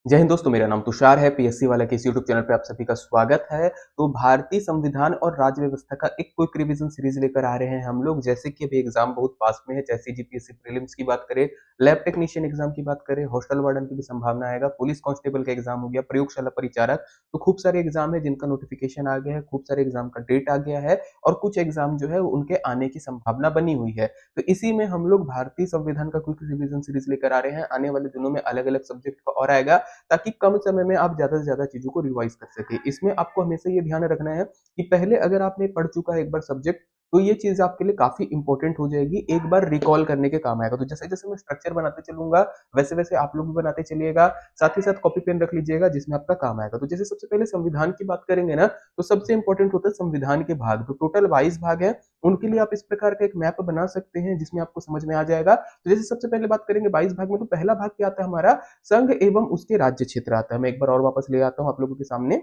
जय हिंद दोस्तों, मेरा नाम तुषार है। पीएससी वाला के इस यूट्यूब चैनल पे आप सभी का स्वागत है। तो भारतीय संविधान और राज्य व्यवस्था का एक क्विक रिवीजन सीरीज लेकर आ रहे हैं हम लोग। जैसे कि अभी एग्जाम बहुत पास में है, चाहे सीजीपीएससी प्रीलिम्स की बात करें, लैब टेक्नीशियन एग्जाम की बात करें, हॉस्टल वार्डन की भी संभावना आएगा, पुलिस कांस्टेबल का एग्जाम हो गया, प्रयोगशाला परिचारक। तो खूब सारे एग्जाम है जिनका नोटिफिकेशन आ गया है, खूब सारे एग्जाम का डेट आ गया है और कुछ एग्जाम जो है उनके आने की संभावना बनी हुई है। तो इसी में हम लोग भारतीय संविधान का क्विक रिवीजन सीरीज लेकर आ रहे हैं। आने वाले दिनों में अलग अलग सब्जेक्ट का और आएगा, ताकि कम समय में आप ज्यादा से ज्यादा चीजों को रिवाइज कर सके। इसमें आपको हमेशा ये ध्यान रखना है कि पहले अगर आपने पढ़ चुका है एक बार सब्जेक्ट, तो ये चीज आपके लिए काफी इंपॉर्टेंट हो जाएगी, एक बार रिकॉल करने के काम आएगा। तो जैसे जैसे मैं स्ट्रक्चर बनाते चलूंगा वैसे वैसे आप लोग भी बनाते चलिएगा। साथ ही साथ कॉपी पेन रख लीजिएगा जिसमें आपका काम आएगा। तो जैसे सबसे पहले संविधान की बात करेंगे ना, तो सबसे इंपॉर्टेंट होता है संविधान के भाग। तो टोटल 22 भाग है, उनके लिए आप इस प्रकार का एक मैप बना सकते हैं जिसमें आपको समझ में आ जाएगा। तो जैसे सबसे पहले बात करेंगे 22 भाग में, तो पहला भाग क्या आता है हमारा, संघ एवं उसके राज्य क्षेत्र आता है। मैं एक बार और वापस ले आता हूं आप लोगों के सामने।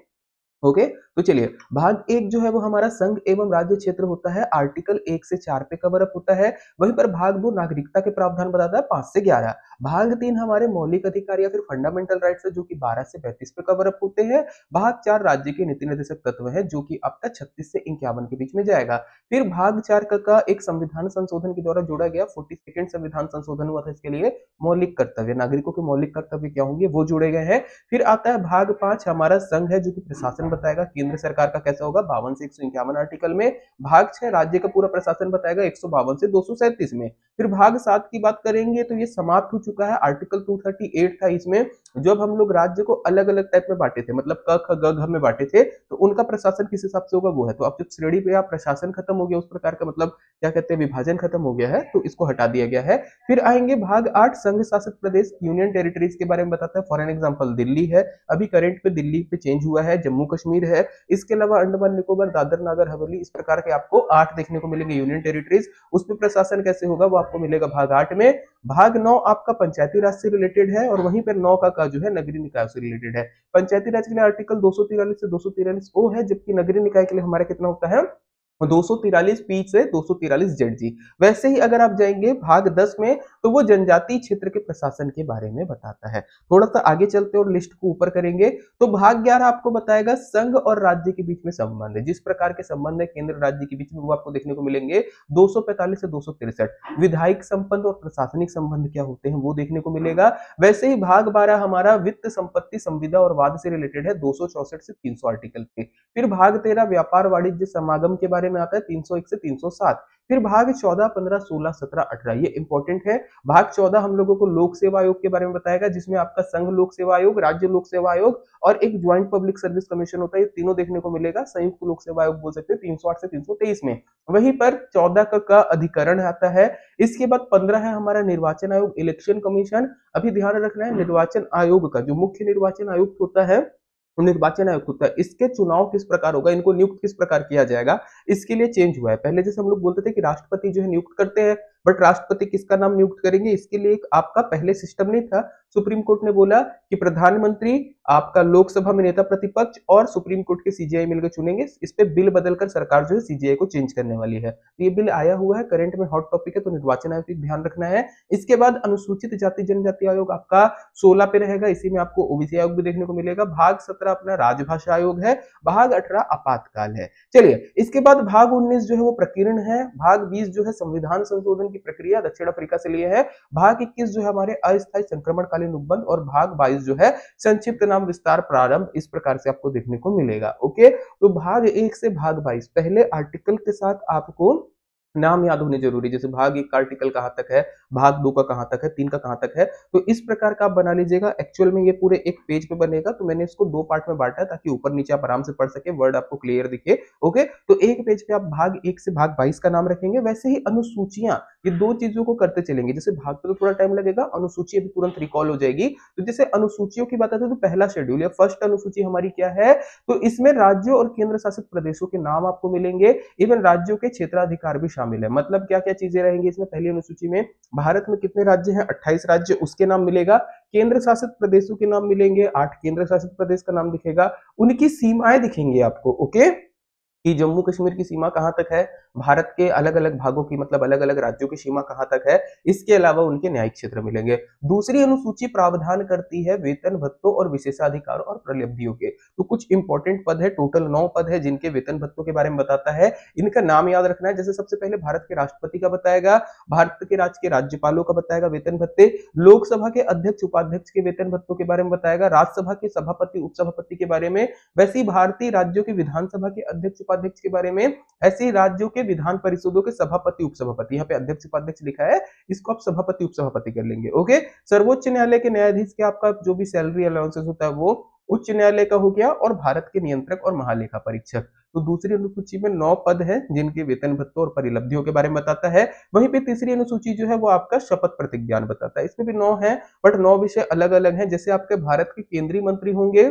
ओके, तो चलिए, भाग एक जो है वो हमारा संघ एवं राज्य क्षेत्र होता है, आर्टिकल 1 से 4 पे कवर अप होता है। वहीं पर भाग दो नागरिकता के प्रावधान बताता है 5 से 11। भाग तीन हमारे मौलिक अधिकार या फिर फंडामेंटल राइट्स है जो कि 12 से 35 पे कवर अप होते हैं। भाग चार राज्य के नीति निर्देशक तत्व है जो कि आपका 36 से 51 के बीच में जाएगा। फिर भाग चार का एक संविधान संशोधन के द्वारा जोड़ा गया 42nd संविधान संशोधन हुआ था, इसके लिए मौलिक कर्तव्य, नागरिकों के मौलिक कर्तव्य क्या होंगे वो जोड़े गए हैं। फिर आता है भाग पांच, हमारा संघ है जो कि प्रशासन बताएगा केंद्र सरकार का कैसा होगा 52 से 151 आर्टिकल में। भाग छह राज्य का पूरा प्रशासन बताएगा 152 से 237 में। फिर भाग सात की बात करेंगे तो ये समाप्त हो चुका है, आर्टिकल 238 था इसमें। जब हम लोग राज्य को अलग अलग टाइप में बांटे थे, मतलब क ख ग घ में बांटे थे, तो उनका प्रशासन किस हिसाब से होगा वो है। तो अब जब श्रेणी पे आप प्रशासन खत्म हो गया उस प्रकार का, मतलब क्या कहते हैं, विभाजन खत्म हो गया है, तो इसको हटा दिया गया है। फिर आएंगे भाग आठ, संघ शासित प्रदेश यूनियन टेरिटरीज के बारे में बताता है। फॉर एन एग्जांपल दिल्ली है, अभी करंट पे दिल्ली पे चेंज हुआ है, जम्मू कश्मीर है, इसके अलावा अंडमान निकोबार, दादर नागर हवेली, इस प्रकार के आपको 8 देखने को मिलेंगे यूनियन टेरिटरीज। उस पर प्रशासन कैसे होगा वो आपको मिलेगा भाग 8 में। भाग 9 आपका पंचायती राज से रिलेटेड है और वहीं पर 9 का जो है नगरीय निकाय से रिलेटेड है। पंचायती राज के लिए आर्टिकल 243 से 243 ओ है, जबकि नगरीय निकाय के लिए हमारा कितना होता है 243 पी से 243 जेड जी। वैसे ही अगर आप जाएंगे भाग 10 में, तो वो जनजातीय क्षेत्र के प्रशासन के बारे में बताता है। थोड़ा सा आगे चलते और लिस्ट को ऊपर करेंगे तो भाग 11 आपको बताएगा संघ और राज्य के बीच में संबंध है, जिस प्रकार के संबंध है केंद्र राज्य के बीच में वो आपको देखने को मिलेंगे 245 से 263। विधायिक संबंध और प्रशासनिक संबंध क्या होते हैं वो देखने को मिलेगा। वैसे ही भाग 12 हमारा वित्त संपत्ति संविदा और वाद से रिलेटेड है, 264 से 300 आर्टिकल पे। फिर भाग 13 व्यापार वाणिज्य समागम के बारे में आता है, 301 से 307। फिर भाग 14, 15, 16, 17, 18 ये इंपॉर्टेंट है। भाग 14 हम लोगों को लोक सेवा आयोग के बारे में बताएगा, जिसमें आपका संघ लोक सेवा आयोग, राज्य लोक सेवा आयोग और एक ज्वाइंट पब्लिक सर्विस कमीशन होता है, ये तीनों देखने को मिलेगा। संयुक्त लोक सेवा आयोग बोल सकते हैं 308 से 323 में। वहीं पर 14 का अधिकरण आता है। इसके बाद 15 है हमारा निर्वाचन आयोग, इलेक्शन कमीशन। अभी ध्यान रखना है निर्वाचन आयोग का जो मुख्य निर्वाचन आयुक्त होता है, निर्वाचन आयुक्त होता है, इसके चुनाव किस प्रकार होगा, इनको नियुक्त किस प्रकार किया जाएगा, इसके लिए चेंज हुआ है। पहले जैसे हम लोग बोलते थे कि राष्ट्रपति जो है नियुक्त करते हैं, बट राष्ट्रपति किसका नाम नियुक्त करेंगे, इसके लिए एक आपका पहले सिस्टम नहीं था। सुप्रीम कोर्ट ने बोला कि प्रधानमंत्री, आपका लोकसभा में नेता प्रतिपक्ष और सुप्रीम कोर्ट के सीजीआई मिलकर चुनेंगे। इस पे बिल बदलकर सरकार जो है सीजीआई को चेंज करने वाली है। तो ये बिल आया हुआ है, करंट में हॉट टॉपिक है, तो निर्वाचन आयोग ध्यान रखना है। इसके बाद अनुसूचित जाति जनजाति आयोग आपका 16 पे रहेगा, इसी में आपको ओबीसी आयोग भी देखने को मिलेगा। भाग 17 अपना राजभाषा आयोग है। भाग 18 आपातकाल है। चलिए, इसके बाद भाग 19 जो है वो प्रकीर्ण है। भाग 20 जो है संविधान संशोधन की प्रक्रिया, दक्षिण अफ्रीका से लिए है। भाग 21 जो है हमारे अस्थायी संक्रमणकालीन उपबंध और भाग 22 जो है संक्षिप्त नाम विस्तार प्रारंभ, इस प्रकार से आपको देखने को मिलेगा। ओके, तो भाग 1 से भाग 22 पहले आर्टिकल के साथ आपको नाम याद होने जरूरी, जैसे भाग 1 का आर्टिकल कहां तक है, भाग 2 का कहां तक है, 3 का कहां तक है, तो इस प्रकार का आप बना लीजिएगा। एक्चुअल में ये पूरे एक पेज पे बनेगा, तो मैंने इसको 2 पार्ट में बांटा है ताकि ऊपर नीचे आप आराम से पढ़ सके, वर्ड आपको क्लियर दिखे। ओके, तो एक पेज पे आप भाग 1 से भाग 22 का नाम रखेंगे। वैसे ही अनुसूचियां, ये दो चीजों को करते चलेंगे। जैसे भाग पे तो थोड़ा टाइम लगेगा, अनुसूची अभी तुरंत रिकॉल हो जाएगी। तो जैसे अनुसूचियों की बात आती है तो पहला शेड्यूल या फर्स्ट अनुसूची हमारी क्या है, तो इसमें राज्यों और केंद्र शासित प्रदेशों के नाम आपको मिलेंगे। इवन राज्यों के क्षेत्राधिकार भी शामिल है। मतलब क्या क्या चीजें रहेंगी इसमें, पहली अनुसूची में भारत में कितने राज्य हैं, 28 राज्य, उसके नाम मिलेगा। केंद्र शासित प्रदेशों के नाम मिलेंगे, 8 केंद्र शासित प्रदेश का नाम दिखेगा। उनकी सीमाएं दिखेंगी आपको। ओके, कि जम्मू कश्मीर की सीमा कहां तक है, भारत के अलग अलग भागों की मतलब अलग अलग राज्यों की सीमा कहाँ तक है, इसके अलावा उनके न्यायिक क्षेत्र मिलेंगे। दूसरी अनुसूची प्रावधान करती है वेतन भत्तों और विशेषाधिकारों और प्रलब्धियों के। तो कुछ इंपॉर्टेंट पद है, टोटल 9 पद है जिनके वेतन भत्तों के बारे में बताता है। इनका नाम याद रखना है। जैसे सबसे पहले भारत के राष्ट्रपति का बताएगा, भारत के राज्य के राज्यपालों का बताएगा वेतन भत्ते, लोकसभा के अध्यक्ष उपाध्यक्ष के वेतन भत्तों के बारे में बताएगा, राज्यसभा के सभापति उपसभापति के बारे में, वैसे ही भारतीय राज्यों की विधानसभा के अध्यक्ष उपाध्यक्ष के बारे में, ऐसे ही राज्यों के विधान परिषदों के सभापति उपसभापति, यहाँ पे अध्यक्ष उपाध्यक्ष लिखा है, इसको आप सभापति उपसभापति कर लेंगे। ओके, सर्वोच्च न्यायालय के न्यायाधीश के आपका जो भी सैलरी अलाउंसेस होता है वो उच्च न्यायालय का हो गया, और भारत के नियंत्रक और महालेखा परीक्षक। तो दूसरी अनुसूची में 9 पद हैं जिनके वेतन भत्तों और परिलब्धियों के बारे में बताता है। वहीं पे तीसरी अनुसूची जो है वो आपका शपथ प्रतिज्ञान बताता है। इसमें भी 9 है, बट 9 विषय अलग अलग हैं। जैसे आपके भारत के केंद्रीय मंत्री होंगे,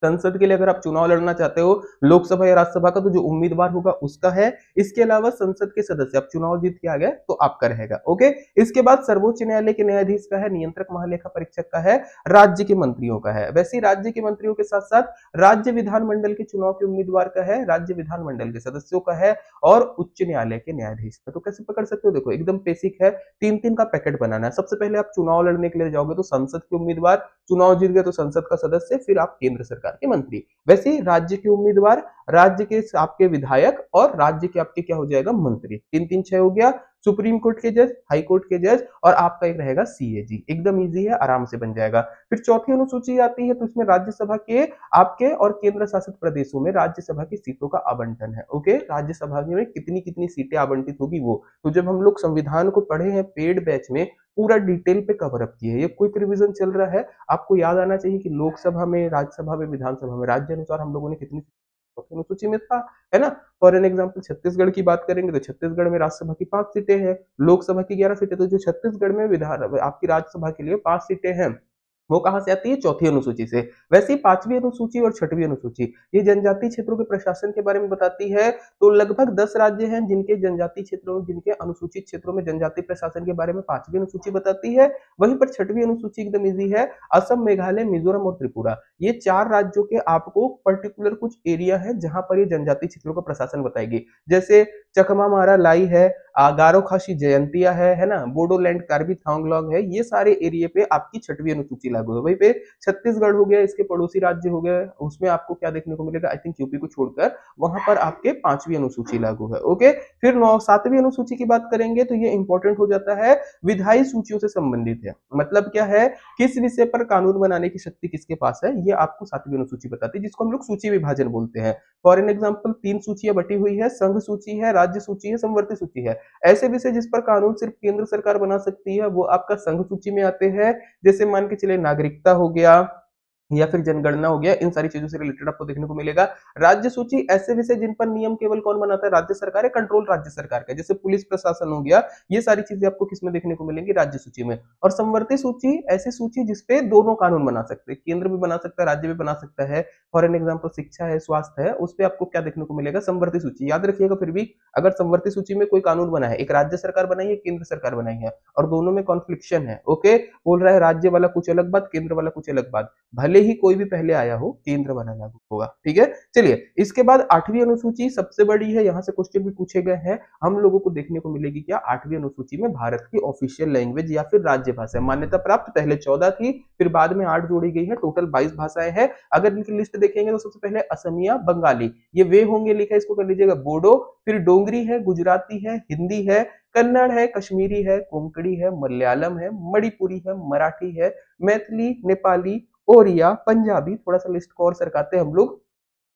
संसद के लिए अगर आप चुनाव लड़ना चाहते हो, लोकसभा या राज्यसभा का, तो जो उम्मीदवार होगा उसका है। इसके अलावा संसद के सदस्य, आप चुनाव जीत के आ गए तो आपका रहेगा। ओके, इसके बाद सर्वोच्च न्यायालय के न्यायाधीश का है, नियंत्रक महालेखा परीक्षक का है, राज्य के मंत्रियों का है। वैसे राज्य के मंत्रियों के साथ साथ राज्य विधानमंडल के चुनाव के उम्मीदवार का है, राज्य विधानमंडल के सदस्यों का है, और उच्च न्यायालय के न्यायाधीश का। तो कैसे पकड़ सकते हो, देखो एकदम बेसिक है, 3-3 का पैकेट बनाना है। सबसे पहले आप चुनाव लड़ने के लिए जाओगे तो संसद के उम्मीदवार, चुनाव जीत गए तो संसद का सदस्य, फिर आप केंद्र सरकार के मंत्री। वैसे ही राज्य के उम्मीदवार, राज्य के आपके विधायक, और राज्य के आपके क्या हो जाएगा, मंत्री। 3-3-6 हो गया। सुप्रीम कोर्ट के जज, हाई कोर्ट के जज, और आपका एक रहेगा सीएजी। एकदम इजी है, आराम से बन जाएगा। फिर चौथी अनुसूची आती है, तो इसमें राज्यसभा के आपके और केंद्र शासित प्रदेशों में राज्यसभा की सीटों का आवंटन है। ओके, राज्यसभा में कितनी कितनी सीटें आवंटित होगी वो। तो जब हम लोग संविधान को पढ़े हैं पेड बैच में, पूरा डिटेल पे कवर अप किए। ये क्विक रिवीजन चल रहा है, आपको याद आना चाहिए कि लोकसभा में, राज्यसभा में, विधानसभा में राज्य अनुसार हम लोगों ने कितनी अनुसूची में था, है ना। फॉर एन एग्जाम्पल छत्तीसगढ़ की बात करेंगे तो छत्तीसगढ़ में राज्यसभा की 5 सीटें हैं, लोकसभा की 11 सीटें। तो जो छत्तीसगढ़ में विधान आपकी राज्यसभा के लिए 5 सीटें हैं, वो कहां से आती है, चौथी अनुसूची से। वैसे ही 5वीं अनुसूची और 6वीं अनुसूची ये जनजातीय क्षेत्रों के प्रशासन के बारे में बताती है। तो लगभग 10 राज्य हैं जिनके जनजातीय क्षेत्रों में, जिनके अनुसूचित क्षेत्रों में जनजातीय प्रशासन के बारे में 5वीं अनुसूची बताती है। वहीं पर 6वीं अनुसूची एकदम इजी है, असम, मेघालय, मिजोरम और त्रिपुरा। ये 4 राज्यों के आपको पर्टिकुलर कुछ एरिया है जहां पर ये जनजातीय क्षेत्रों का प्रशासन बताएगी। जैसे चकमा मारा लाई है, गारो खासी जयंतिया है ना, बोडोलैंड कार्बी थांगलॉन्ग है, ये सारे एरिया पे आपकी 6वीं अनुसूची लागू है। वहीं पे छत्तीसगढ़ हो गया, इसके पड़ोसी राज्य हो गए, उसमें आपको क्या देखने को मिलेगा, आई थिंक यूपी को छोड़कर, वहां पर आपके 5वीं अनुसूची लागू है। ओके, फिर 7वीं अनुसूची की बात करेंगे तो ये इंपॉर्टेंट हो जाता है, विधायी सूचियों से संबंधित है। मतलब क्या है, किस विषय पर कानून बनाने की शक्ति किसके पास है, ये आपको 7वीं अनुसूची बताती है, जिसको हम लोग सूची विभाजन बोलते हैं। फॉर एन एग्जाम्पल 3 सूचियां बटी हुई है, संघ सूची है, राज्य सूची है, समवर्ती सूची है। ऐसे विषय जिस पर कानून सिर्फ केंद्र सरकार बना सकती है वो आपका संघ सूची में आते हैं। जैसे मान के चले नागरिकता हो गया या फिर जनगणना हो गया, इन सारी चीजों से रिलेटेड आपको देखने को मिलेगा। राज्य सूची ऐसे विषय जिन पर नियम केवल कौन बनाता है, राज्य सरकार है, कंट्रोल राज्य सरकार का, जैसे पुलिस प्रशासन हो गया, ये सारी चीजें आपको किसमें देखने को मिलेंगी, राज्य सूची में। और समवर्ती सूची ऐसी सूची जिसपे दोनों कानून बना सकते हैं, केंद्र भी बना सकता है, राज्य भी बना सकता है। फॉर एन एग्जाम्पल शिक्षा है, स्वास्थ्य है, उस पर आपको क्या देखने को मिलेगा, समवर्ती सूची। याद रखिएगा फिर भी, अगर समवर्ती सूची में कोई कानून बना है, एक राज्य सरकार बनाई है, केंद्र सरकार बनाई है, और दोनों में कॉन्फ्लिक्शन है, ओके, बोल रहा है राज्य वाला कुछ अलग बात, केंद्र वाला कुछ अलग बात, भले ही कोई भी पहले आया हो, केंद्र वाला लागू होगा। ठीक है, चलिए इसके बाद 8वीं अनुसूची सबसे बड़ी है, यहां से क्वेश्चन भी पूछे गए हैं। हम लोगों को देखने को मिलेगी क्या, 8वीं अनुसूची में भारत की ऑफिशियल लैंग्वेज या फिर राज्य भाषा मान्यता प्राप्त, पहले 14 थी, फिर बाद में 8 जोड़ी गई है, टोटल 22 भाषाएं हैं। अगर इनकी लिस्ट देखेंगे तो सबसे पहले असमिया, बंगाली, ये वे होंगे लिखा है, इसको कर लीजिएगा बोडो, फिर डोंगरी है, गुजराती है, हिंदी है, कन्नड़ है, कश्मीरी है, कोंकणी है, मलयालम है, मणिपुरी है, मराठी है, मैथिली, नेपाली, ओरिया, पंजाबी, थोड़ा सा लिस्ट को और सरकाते हैं हम लोग,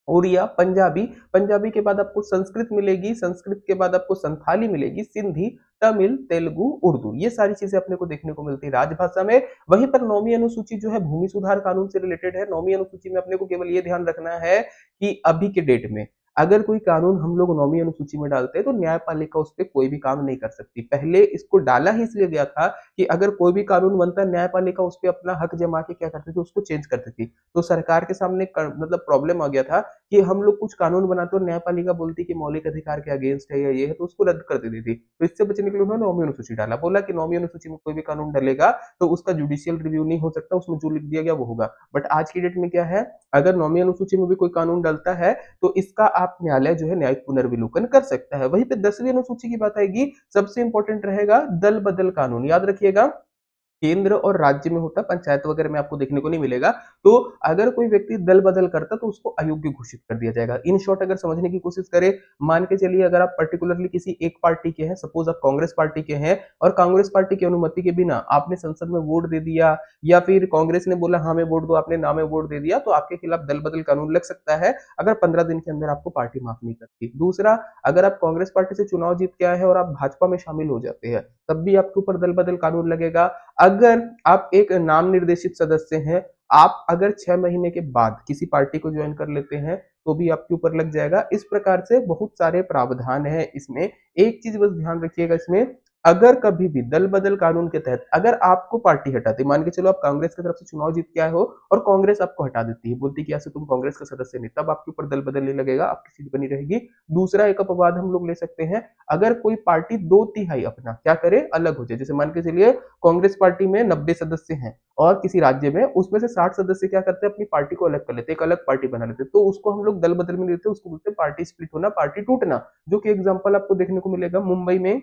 ओरिया, पंजाबी, पंजाबी के बाद आपको संस्कृत मिलेगी, संस्कृत के बाद आपको संथाली मिलेगी, सिंधी, तमिल, तेलुगु, उर्दू, ये सारी चीजें अपने को देखने को मिलती है राजभाषा में। वहीं पर 9वीं अनुसूची जो है भूमि सुधार कानून से रिलेटेड है। 9वीं अनुसूची में अपने को केवल ये ध्यान रखना है कि अभी के डेट में अगर कोई कानून हम लोग 9वीं अनुसूची में डालते हैं तो न्यायपालिका उस पर कोई भी काम नहीं कर सकती। पहले इसको डाला ही इसलिए गया था कि अगर कोई भी कानून बनता है, न्यायपालिका उस पर अपना हक जमा के क्या करती थी, उसको चेंज करती थी। तो सरकार के सामने मतलब प्रॉब्लम आ गया था कि हम लोग कुछ कानून बनाते और न्यायपालिका बोलती कि मौलिक अधिकार के अगेंस्ट है या ये है, तो उसको रद्द कर देती थी। तो इससे बचने के लिए उन्होंने 9वीं अनुसूची डाला, बोला कि 9वीं अनुसूची में कोई भी कानून डलेगा तो उसका जुडिशियल रिव्यू नहीं हो सकता, उसमें जो लिख दिया गया वो होगा। बट आज की डेट में क्या है, अगर 9वीं अनुसूची में भी कोई कानून डलता है तो इसका आप न्यायालय जो है न्यायिक पुनर्विलोकन कर सकता है। वहीं पे 10वीं अनुसूची की बात आएगी, सबसे इंपॉर्टेंट रहेगा दल बदल कानून। याद रखिएगा, केंद्र और राज्य में होता है, पंचायत वगैरह में आपको देखने को नहीं मिलेगा। तो अगर कोई व्यक्ति दल बदल करता तो उसको अयोग्य घोषित कर दिया जाएगा। इन शॉर्ट अगर समझने की कोशिश करें, मान के चलिए अगर आप पर्टिकुलरली किसी एक पार्टी के हैं, सपोज आप कांग्रेस पार्टी के हैं और कांग्रेस पार्टी की अनुमति के बिना आपने संसद में वोट दे दिया, या फिर कांग्रेस ने बोला हाँ मैं वोट दो, आपने ना में वोट दे दिया, तो आपके खिलाफ दल बदल कानून लग सकता है अगर 15 दिन के अंदर आपको पार्टी माफ नहीं करती। दूसरा, अगर आप कांग्रेस पार्टी से चुनाव जीत के आए हैं और आप भाजपा में शामिल हो जाते हैं, तब भी आपके ऊपर दल बदल कानून लगेगा। अगर आप एक नाम निर्देशित सदस्य हैं, आप अगर 6 महीने के बाद किसी पार्टी को ज्वाइन कर लेते हैं तो भी आपके ऊपर लग जाएगा। इस प्रकार से बहुत सारे प्रावधान है इसमें। एक चीज बस ध्यान रखिएगा इसमें, अगर कभी भी दल बदल कानून के तहत अगर आपको पार्टी हटाती, मान के चलो आप कांग्रेस की तरफ से चुनाव जीत के आए हो और कांग्रेस आपको हटा देती है, बोलती कि ऐसे तुम कांग्रेस का सदस्य नहीं, तब आपके ऊपर दल बदल नहीं लगेगा, आपकी सीट बनी रहेगी। दूसरा एक अपवाद हम लोग ले सकते हैं, अगर कोई पार्टी 2/3 अपना क्या करे, अलग हो जाए। जैसे मान के चलिए कांग्रेस पार्टी में 90 सदस्य हैं और किसी राज्य में उसमें से 60 सदस्य क्या करते हैं, अपनी पार्टी को अलग कर लेते हैं, एक अलग पार्टी बना लेते हैं, तो उसको हम लोग दल बदल में लेते हैं, उसको बोलते हैं पार्टी स्प्लिट होना, पार्टी टूटना। जो कि एग्जांपल आपको देखने को मिलेगा मुंबई में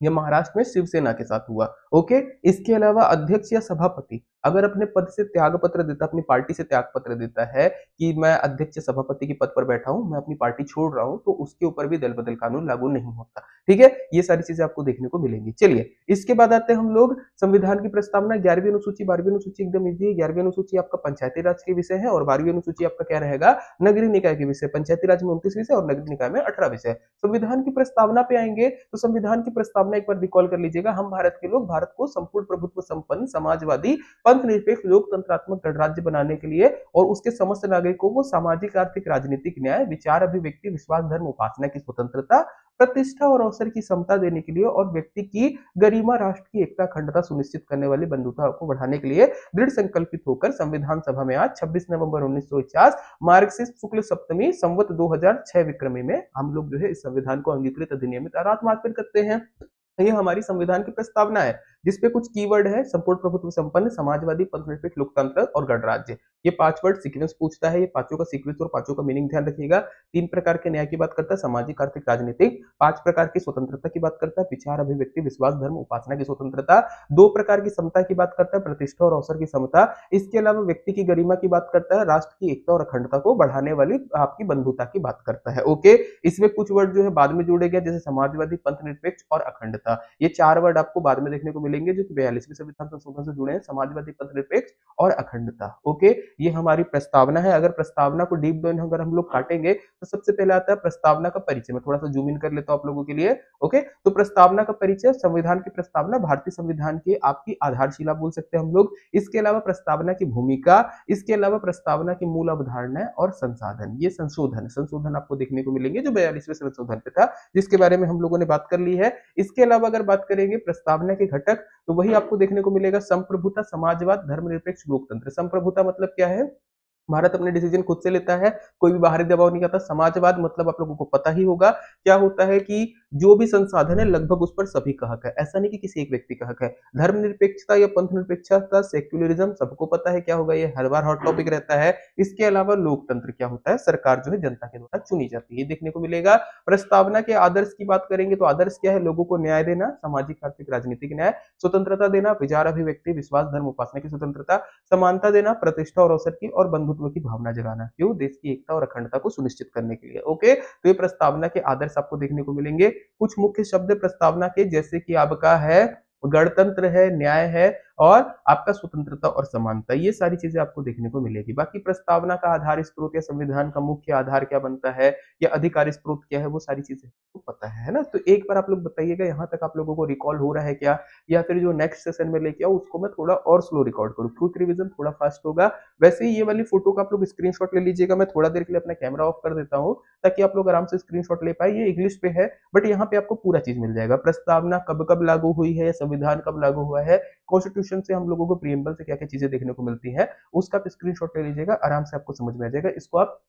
या महाराष्ट्र में शिवसेना के साथ हुआ। ओके, इसके अलावा अध्यक्ष या सभापति अगर अपने पद से त्याग पत्र देता, अपनी पार्टी से त्याग पत्र देता है कि मैं अध्यक्ष सभापति के पद पर बैठा हूं, मैं अपनी पार्टी छोड़ रहा हूं, तो उसके ऊपर भी दल बदल कानून लागू नहीं होता। ठीक है, ये सारी चीजें आपको देखने को मिलेंगी। चलिए इसके बाद आते हैं हम लोग संविधान की प्रस्तावना। 11वीं अनुसूची, 12वीं अनुसूची एकदम इजी है। 11वीं अनुसूची आपका पंचायती राज के विषय है और 12वीं अनुसूची आपका क्या रहेगा, नगरीय निकाय के विषय। पंचायती राज में 29 विषय और नगरीय निकाय में 18 विषय। संविधान की प्रस्तावना पे आएंगे तो संविधान की प्रस्तावना एक बार रिकॉल कर लीजिएगा। हम भारत के लोग भारत को संपूर्ण प्रभुत्व संपन्न समाजवादी पंथ निरपेक्ष लोकतंत्रात्मक गणराज्य बनाने के लिए और उसके समस्त नागरिकों को सामाजिक आर्थिक राजनीतिक न्याय विचार अभिव्यक्ति विश्वास धर्म उपासना की स्वतंत्रता प्रतिष्ठा और अवसर की समता देने के लिए और व्यक्ति की गरिमा राष्ट्र की एकता अखंडता सुनिश्चित करने वाली बंधुता को बढ़ाने के लिए दृढ़ संकल्पित होकर संविधान सभा में आज 26 नवंबर 1950 मार्क्सिस्ट शुक्ल सप्तमी संवत 2006 विक्रमी में हम लोग जो है इस संविधान को अंगीकृत अधिनियमित और आत्मार्पण करते हैं। ये हमारी संविधान की प्रस्तावना है जिसपे कुछ कीवर्ड है, संपूर्ण प्रभुत्व संपन्न समाजवादी पंथनिरपेक्ष लोकतंत्र और गणराज्य। ये 5 वर्ड सीक्वेंस पूछता है, ये पांचों का सीक्वेंस और पांचों का मीनिंग ध्यान रखिएगा। 3 प्रकार के न्याय की बात करता है, सामाजिक आर्थिक राजनीतिक। 5 प्रकार की स्वतंत्रता की बात करता है, विचार अभिव्यक्ति विश्वास धर्म उपासना की स्वतंत्रता। 2 प्रकार की समता की बात करता है, प्रतिष्ठा और अवसर की समता। इसके अलावा व्यक्ति की गरिमा की बात करता है, राष्ट्र की एकता और अखंडता को बढ़ाने वाली आपकी बंधुता की बात करता है। ओके, इसमें कुछ वर्ड जो है बाद में जोड़े गए, जैसे समाजवादी पंथ निरपेक्ष और अखंडता। ये 4 वर्ड आपको बाद में देखने को मिलेंगे जो कि 42वें संविधान संशोधन से जुड़े हैं, समाजवादी पंथ निरपेक्ष और अखंडता। ओके, ये हमारी प्रस्तावना है। अगर प्रस्तावना को डीप डाउन अगर हम लोग काटेंगे तो सबसे पहले आता है प्रस्तावना का परिचय। मैं थोड़ा सा जूम इन कर लेता हूं आप लोगों के लिए। ओके, तो प्रस्तावना का परिचय, संविधान की प्रस्तावना भारतीय संविधान की आपकी आधारशिला बोल सकते हैं हम लोग। इसके अलावा प्रस्तावना की भूमिका, इसके अलावा प्रस्तावना की मूल अवधारणा और संसाधन। ये संशोधन आपको देखने को मिलेंगे जो 42वें संशोधन पे था, जिसके बारे में हम लोगों ने बात कर ली है। इसके अलावा अगर बात करेंगे प्रस्तावना के घटक, तो वही आपको देखने को मिलेगा संप्रभुता, समाजवाद, धर्मनिरपेक्ष लोकतंत्र। संप्रभुता मतलब क्या है, भारत अपने डिसीजन खुद से लेता है, कोई भी बाहरी दबाव नहीं करता। समाजवाद मतलब आप लोगों को पता ही होगा क्या होता है कि जो भी संसाधन है लगभग उस पर सभी का हक है, ऐसा नहीं कि किसी एक व्यक्ति का हक है। धर्मनिरपेक्षता या पंथ निरपेक्षता, सेक्युलरिज्म, सबको पता है क्या होगा, ये हर बार हॉट टॉपिक रहता है। इसके अलावा लोकतंत्र क्या होता है, सरकार जो है जनता के द्वारा चुनी जाती है, ये देखने को मिलेगा। प्रस्तावना के आदर्श की बात करेंगे तो आदर्श क्या है, लोगों को न्याय देना, सामाजिक आर्थिक राजनीतिक न्याय, स्वतंत्रता देना, विचार अभिव्यक्ति विश्वास धर्म उपासना की स्वतंत्रता, समानता देना, प्रतिष्ठा और अवसर की और बंधुत्व की भावना जगाना, क्यों, देश की एकता और अखंडता को सुनिश्चित करने के लिए। ओके, तो ये प्रस्तावना के आदर्श आपको देखने को मिलेंगे। कुछ मुख्य शब्द प्रस्तावना के, जैसे कि आपका है गणतंत्र है, न्याय है और आपका स्वतंत्रता और समानता, ये सारी चीजें आपको देखने को मिलेगी। बाकी प्रस्तावना का आधार स्रोत या संविधान का मुख्य आधार क्या बनता है या अधिकार स्रोत क्या है, वो सारी चीजें आपको पता है ना। तो एक बार आप लोग बताइएगा यहाँ तक आप लोगों को रिकॉल हो रहा है क्या, या फिर जो नेक्स्ट सेशन में लेके आओ उसको मैं थोड़ा और स्लो रिकॉर्ड करूँ, क्विक रिवीजन थोड़ा फास्ट होगा। वैसे ही ये वाली फोटो का आप लोग स्क्रीनशॉट ले लीजिएगा, मैं थोड़ा देर के लिए अपना कैमरा ऑफ कर देता हूँ ताकि आप लोग आराम से स्क्रीनशॉट ले पाए। ये इंग्लिश पे है बट यहाँ पे आपको पूरा चीज मिल जाएगा, प्रस्तावना कब कब लागू हुई है, संविधान कब लागू हुआ है, कॉन्स्टिट्यूशन से हम लोगों को प्रीएम्बल से क्या क्या चीजें देखने को मिलती है, उसका आप स्क्रीनशॉट ले लीजिएगा, आराम से आपको समझ में आ जाएगा। इसको आप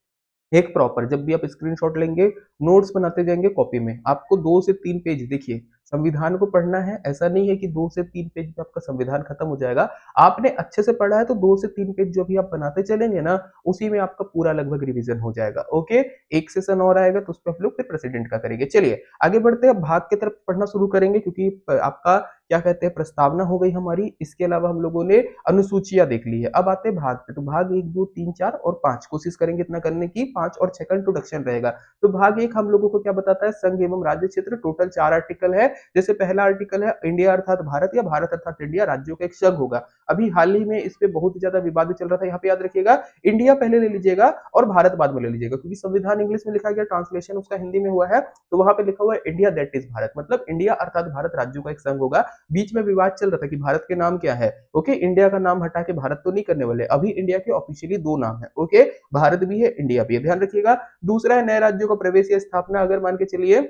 एक प्रॉपर, जब भी आप स्क्रीनशॉट लेंगे, नोट्स बनाते जाएंगे कॉपी में, आपको 2 से 3 पेज देखिए संविधान को पढ़ना है, ऐसा नहीं है कि 2 से 3 पेज में आपका संविधान खत्म हो जाएगा। आपने अच्छे से पढ़ा है तो 2 से 3 पेज जो भी आप बनाते चलेंगे ना, उसी में आपका पूरा लगभग रिवीजन हो जाएगा। ओके, एक सेशन और आएगा तो उसपे हम लोग फिर प्रेसिडेंट का करेंगे। चलिए आगे बढ़ते हैं, अब भाग की तरफ पढ़ना शुरू करेंगे, क्योंकि आपका क्या कहते हैं प्रस्तावना हो गई हमारी, इसके अलावा हम लोगों ने अनुसूचियां देख ली है। अब आते हैं भाग पे, तो भाग 1, 2, 3, 4 और 5 कोशिश करेंगे इतना करने की, 5 और 6 का इंट्रोडक्शन रहेगा। तो भाग 1 हम लोगों को क्या बताता है, संघ एवं राज्य क्षेत्र, टोटल 4 आर्टिकल है। जैसे पहला आर्टिकल है इंडिया अर्थात भारत, या भारत अर्थात इंडिया, राज्यों का एक संघ होगा। अभी हाल ही में इस पे बहुत ज्यादा विवाद चल रहा था, यहाँ पे याद रखिएगा इंडिया पहले ले लीजिएगा और भारत बाद में ले लीजिएगा, क्योंकि संविधान इंग्लिश में लिखा गया, ट्रांसलेशन उसका हिंदी में हुआ है, तो वहां पे लिखा हुआ है इंडिया दैट इज भारत, मतलब इंडिया अर्थात भारत राज्यों का एक संघ होगा। बीच में विवाद चल रहा था कि भारत के नाम क्या है। ओके, इंडिया का नाम हटा के भारत तो नहीं करने वाले, अभी इंडिया के ऑफिशियली 2 नाम है। ओके, भारत भी है, इंडिया भी है, ध्यान रखिएगा। दूसरा है नए राज्यों का प्रवेश या स्थापना, अगर मान के चलिए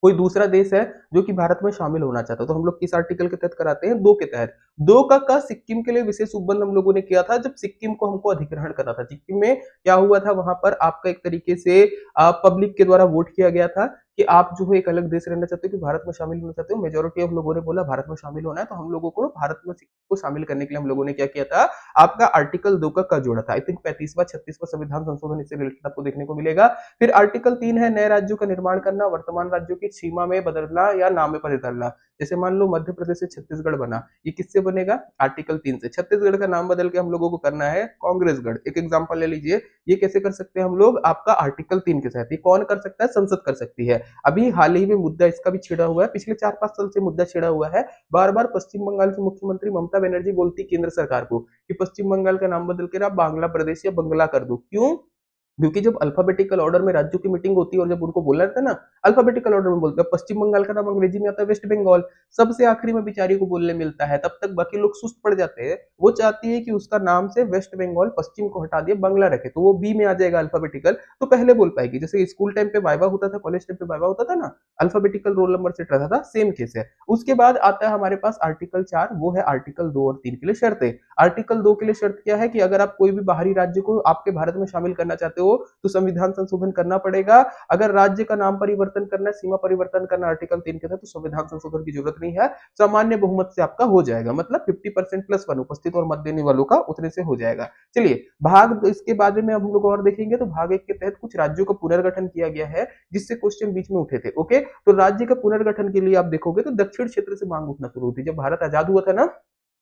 कोई दूसरा देश है जो कि भारत में शामिल होना चाहता है, तो हम लोग किस आर्टिकल के तहत कराते हैं, 2 के तहत। 2 का सिक्किम के लिए विशेष उपबंध हम लोगों ने किया था, जब सिक्किम को हमको अधिग्रहण करना था। सिक्किम में क्या हुआ था, वहां पर आपका एक तरीके से पब्लिक के द्वारा वोट किया गया था कि आप जो है एक अलग देश रहना चाहते हो कि भारत में शामिल होना चाहते हो। मेजोरिटी ऑफ लोगों ने बोला भारत में शामिल होना है, तो हम लोगों को भारत में सिक्किम को शामिल करने के लिए हम लोगों ने क्या किया था, आपका आर्टिकल 2 का जोड़ा था। आई थिंक 35वां 36वां संविधान संशोधन इससे रिलेटेड आपको देखने को मिलेगा। फिर आर्टिकल 3 है नए राज्यों का निर्माण करना, वर्तमान राज्यों की सीमा में बदलना या नाम में बदलना। जैसे मान लो मध्य प्रदेश से छत्तीसगढ़ बना, ये किससे बनेगा, आर्टिकल 3 से। छत्तीसगढ़ का नाम बदल के हम लोगों को करना है कांग्रेसगढ़, एक एग्जांपल ले लीजिए। ये कैसे कर सकते हैं हम लोग, आपका आर्टिकल 3 के तहत। ये कौन कर सकता है, संसद कर सकती है। अभी हाल ही में मुद्दा इसका भी छिड़ा हुआ है, पिछले 4-5 साल से मुद्दा छिड़ा हुआ है। बार बार पश्चिम बंगाल की मुख्यमंत्री ममता बनर्जी बोलती केंद्र सरकार को कि पश्चिम बंगाल का नाम बदल कर आप बांग्ला प्रदेश या बंगला कर दो। क्यों, क्योंकि जब अल्फाबेटिकल ऑर्डर में राज्यों की मीटिंग होती है और जब उनको बोला जाता है ना, अल्फाबेटिकल ऑर्डर में बोलते हैं, पश्चिम बंगाल का नाम अंग्रेजी में आता है वेस्ट बंगाल, सबसे आखिरी में बेचारी को बोलने मिलता है, तब तक बाकी लोग सुस्त पड़ जाते हैं। वो चाहती है कि उसका नाम से वेस्ट बंगाल पश्चिम को हटा दिए, बांग्ला रखे, तो वो बी में आ जाएगा अल्फाबेटिकल, तो पहले बोल पाएगी। जैसे स्कूल टाइम पे वाइवा होता था, कॉलेज टाइम पे वाइवा होता था ना, अल्फाबेटिकल रोल नंबर सेट रहता था, सेम केस है। उसके बाद आता है हमारे पास आर्टिकल 4, वो है आर्टिकल 2 और 3 के लिए शर्तें। आर्टिकल 2 के लिए शर्त क्या है कि अगर आप कोई भी बाहरी राज्य को आपके भारत में शामिल करना चाहते हो तो संविधान संशोधन करना पड़ेगा। अगर राज्य का नाम परिवर्तन करना है, सीमा परिवर्तन करना, आर्टिकल 3 के तहत, तो संविधान संशोधन की जरूरत नहीं है, सामान्य बहुमत से आपका हो जाएगा, मतलब 50% प्लस 1 उपस्थित और मत देने वालों का उतने से हो जाएगा। चलिए भाग इसके बारे में हम लोग और देखेंगे। तो भाग 1 के तहत कुछ राज्यों का पुनर्गठन किया गया है, जिससे क्वेश्चन बीच में उठे थे। ओके, तो राज्य का पुनर्गठन के लिए आप देखोगे तो दक्षिण क्षेत्र से मांग उठना शुरू हुई थी। जब भारत आजाद हुआ था ना,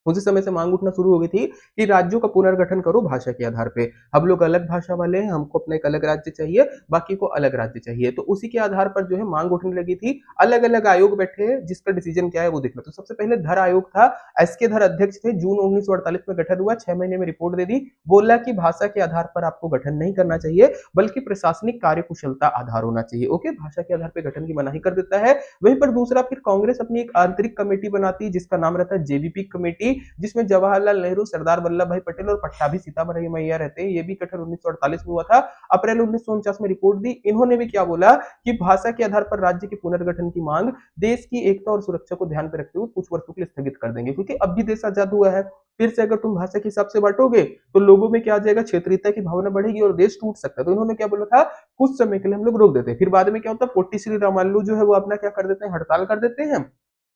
उसी समय से मांग उठना शुरू हो गई थी कि राज्यों का पुनर्गठन करो भाषा के आधार पे। हम लोग अलग भाषा वाले हैं, हमको अपना एक अलग राज्य चाहिए, बाकी को अलग राज्य चाहिए, तो उसी के आधार पर जो है मांग उठने लगी थी। अलग अलग आयोग बैठे हैं, जिसका डिसीजन क्या है वो देखना। तो सबसे पहले धर आयोग था, एसके धर अध्यक्ष थे, जून 1948 में गठन हुआ, 6 महीने में रिपोर्ट दे दी, बोला कि भाषा के आधार पर आपको गठन नहीं करना चाहिए, बल्कि प्रशासनिक कार्यकुशलता आधार होना चाहिए। ओके, भाषा के आधार पर गठन की मनाही कर देता है। वहीं पर दूसरा, फिर कांग्रेस अपनी एक आंतरिक कमेटी बनाती है, जिसका नाम रहता है जेवीपी कमेटी, जिसमें जवाहरलाल नेहरू, सरदार वल्लभ भाई पटेल और पट्टाभी सीतारामैया मैया रहते हैं। ये भी गठन 1948 में हुआ था। अप्रैल 1949 में रिपोर्ट दी। इन्होंने भी क्या बोला कि भाषा के आधार पर राज्य के पुनर्गठन की मांग देश की एकता और सुरक्षा को ध्यान में रखते हुए कुछ वर्षों के लिए स्थगित कर देंगे, क्योंकि अब भी देश आजाद हुआ है। फिर से अगर तुम भाषा के हिसाब से बांटोगे तो लोगों में क्या आ जाएगा, क्षेत्रीयता की भावना बढ़ेगी और देश टूट सकता है। तो इन्होंने क्या बोला था, कुछ समय के लिए हम लोग रोक देते हैं। फिर बाद में क्या होता है, पोट्टी श्री रामालू जो है वो अपना क्या कर देते हैं, हड़ताल कर देते हैं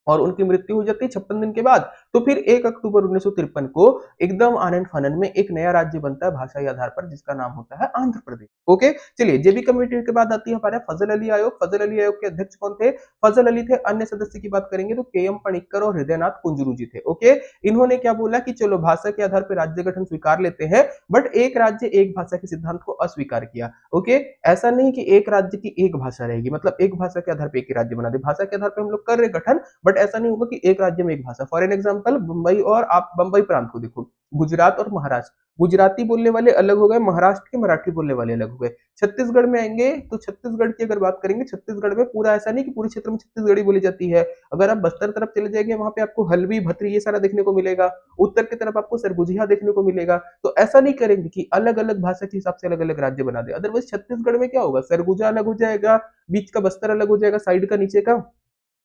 और उनकी मृत्यु हो जाती है 56 दिन के बाद। तो फिर 1 अक्टूबर 1953 को एकदम आनन फानन में एक नया राज्य बनता है भाषाई आधार पर, जिसका नाम होता है आंध्र प्रदेश। ओके, चलिए जेबी कमेटी के बाद आती है हमारे फजल अली आयोग। फजल अली आयोग के अध्यक्ष कौन थे, फजल अली थे। अन्य सदस्य की बात करेंगे तो के एम पणिक्कर और हृदयनाथ कुंजरू जी थे। ओके, इन्होंने क्या बोला कि चलो भाषा के आधार पर राज्य गठन स्वीकार लेते हैं, बट एक राज्य एक भाषा के सिद्धांत को अस्वीकार किया। ओके, ऐसा नहीं कि एक राज्य की एक भाषा रहेगी, मतलब एक भाषा के आधार पर एक ही राज्य बना दे। भाषा के आधार पर हम लोग कर रहे गठन, बट ऐसा नहीं होगा कि एक राज्य में एक भाषा। फॉर एन एग्जांपल मुंबई, और आप बंबई प्रांत को देखो, गुजरात और महाराष्ट्र, गुजराती बोलने वाले अलग हो गए, महाराष्ट्र के मराठी बोलने वाले अलग हो गए। छत्तीसगढ़ में आएंगे तो छत्तीसगढ़ की अगर बात करेंगे, छत्तीसगढ़ में पूरा ऐसा नहीं कि पूरे क्षेत्र में छत्तीसगढ़ी बोली जाती है। अगर आप बस्तर तरफ चले जाएंगे, वहां पे आपको हल्बी भत्री ये सारा देखने को मिलेगा। उत्तर की तरफ आपको सरगुजिया देखने को मिलेगा। तो ऐसा नहीं करेंगे कि अलग अलग भाषा के हिसाब से अलग अलग राज्य बना दे। अदरवाइज छत्तीसगढ़ में क्या होगा, सरगुजा अलग हो जाएगा, बीच का बस्तर अलग हो जाएगा, साइड का नीचे का,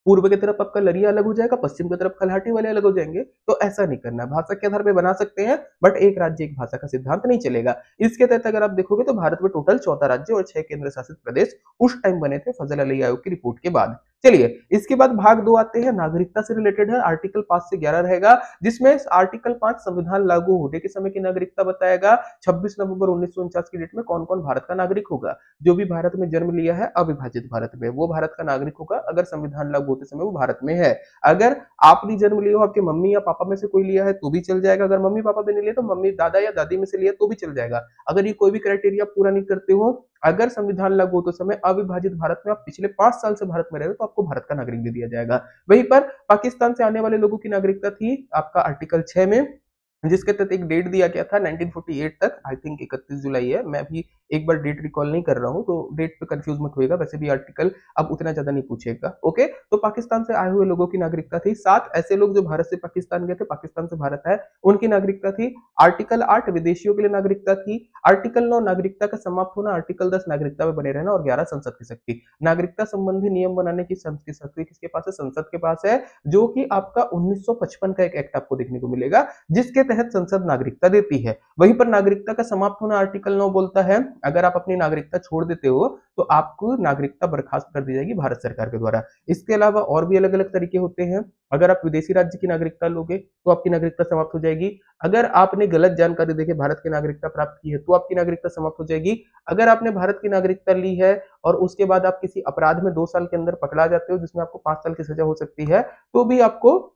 पूर्व की तरफ आपका लरिया अलग हो जाएगा, पश्चिम की तरफ खलहाटी वाले अलग हो जाएंगे। तो ऐसा नहीं करना है, भाषा के आधार पे बना सकते हैं, बट एक राज्य एक भाषा का सिद्धांत नहीं चलेगा। इसके तहत अगर आप देखोगे तो भारत में टोटल 14 राज्य और 6 केंद्र शासित प्रदेश उस टाइम बने थे फजल अली आयोग की रिपोर्ट के बाद। चलिए, इसके बाद भाग 2 आते हैं, नागरिकता से रिलेटेड है, आर्टिकल 5 से 11 रहेगा, जिसमें आर्टिकल 5 संविधान लागू होने के समय की नागरिकता बताएगा। 26 नवंबर 1949 की डेट में कौन-कौन भारत का नागरिक होगा? जो भी भारत में जन्म लिया है अविभाजित भारत में, वो भारत का नागरिक होगा अगर संविधान लागू होते समय वो भारत में है। अगर आपने जन्म लिया हो, आपके मम्मी या पापा में से कोई लिया है तो भी चल जाएगा, अगर मम्मी पापा भी नहीं लिए तो मम्मी दादा या दादी में से लिया तो भी चल जाएगा। अगर ये कोई भी क्राइटेरिया पूरा नहीं करते हो, अगर संविधान लागू होते समय अविभाजित भारत में आप पिछले 5 साल से भारत में रह रहे हो तो आपको भारत का नागरिक दे दिया जाएगा। वहीं पर पाकिस्तान से आने वाले लोगों की नागरिकता थी आपका आर्टिकल 6 में, जिसके तहत एक डेट दिया गया था 1948 तक, आई थिंक 31 जुलाई है, मैं भी एक बार डेट रिकॉल नहीं कर रहा हूं तो डेट पे कंफ्यूज मत होइएगा, वैसे भी आर्टिकल अब उतना ज्यादा नहीं पूछेगा। ओके, तो पाकिस्तान से आए हुए लोगों की नागरिकता थी 7, ऐसे लोग जो भारत से पाकिस्तान गए थे, पाकिस्तान से भारत आए, उनकी नागरिकता थी। आर्टिकल 8 विदेशियों के लिए नागरिकता थी। आर्टिकल 9 नागरिकता का समाप्त होना। आर्टिकल 10 नागरिकता में बने रहना। और 11 संसद की शक्ति। नागरिकता संबंधी नियम बनाने की शक्ति किसके पास है? संसद के पास है, जो कि आपका 1955 का एक एक्ट आपको देखने को मिलेगा, जिसके तहत संसद नागरिकता देती है। वहीं पर नागरिकता का समाप्त होना आर्टिकल 9 बोलता है, अगर आप अपनी नागरिकता छोड़ देते हो तो आपको नागरिकता बर्खास्त कर दी जाएगी भारत सरकार के द्वारा। इसके अलावा और भी अलग अलग तरीके होते हैं। अगर आप विदेशी राज्य की नागरिकता लोगे तो आपकी नागरिकता समाप्त हो जाएगी। अगर आपने गलत जानकारी देके भारत की नागरिकता प्राप्त की है तो आपकी नागरिकता समाप्त हो जाएगी। अगर आपने भारत की नागरिकता ली है और उसके बाद आप किसी अपराध में 2 साल के अंदर पकड़ा जाते हो जिसमें आपको 5 साल की सजा हो सकती है, तो भी आपको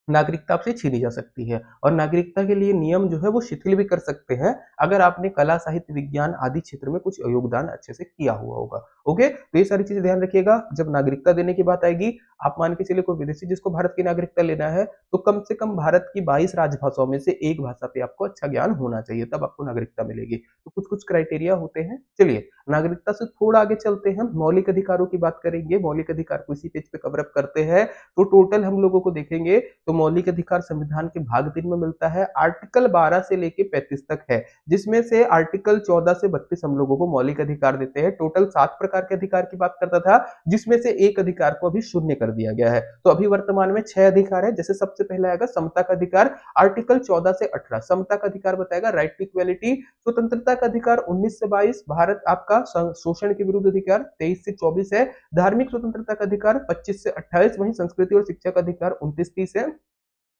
नागरिकता आपसे छीनी जा सकती है। और नागरिकता के लिए नियम जो है वो शिथिल भी कर सकते हैं, अगर आपने कला, साहित्य, विज्ञान आदि क्षेत्र में कुछ योगदान अच्छे से किया हुआ होगा। ओके, तो ये सारी चीजें ध्यान रखिएगा। जब नागरिकता देने की बात आएगी, आप मान के चलिए कोई विदेशी जिसको भारत की नागरिकता लेना है, तो कम से कम भारत की 22 राजभाषाओं में से एक भाषा पे आपको अच्छा ज्ञान होना चाहिए, तब आपको नागरिकता मिलेगी। तो कुछ कुछ क्राइटेरिया होते हैं। चलिए, नागरिकता से थोड़ा आगे चलते हैं, मौलिक अधिकारों की बात करेंगे। मौलिक अधिकार को इसी पेज पे कवर अप करते हैं। तो टोटल हम लोगों को देखेंगे तो मौलिक अधिकार संविधान के भाग 3 में मिलता है। आर्टिकल 12 से लेके 35 तक है, जिसमें से आर्टिकल 14 से 32 हम लोगों को मौलिक अधिकार देते हैं। टोटल 7 प्रकार के अधिकार की बात करता था, जिसमें से एक अधिकार को अभी शून्य कर दिया गया है। तो अभी वर्तमान में 6 अधिकार है। जैसे सबसे पहला आएगा समता का अधिकार, आर्टिकल 14 से 18। समता का अधिकार बताएगा राइट टू इक्वेलिटी। स्वतंत्रता का अधिकार 19 से 22, भारत आपका शोषण के विरुद्ध अधिकार 23 से 24 है। धार्मिक स्वतंत्रता का अधिकार 25 से 28, वहीं संस्कृति और शिक्षा का अधिकार 29-30 है।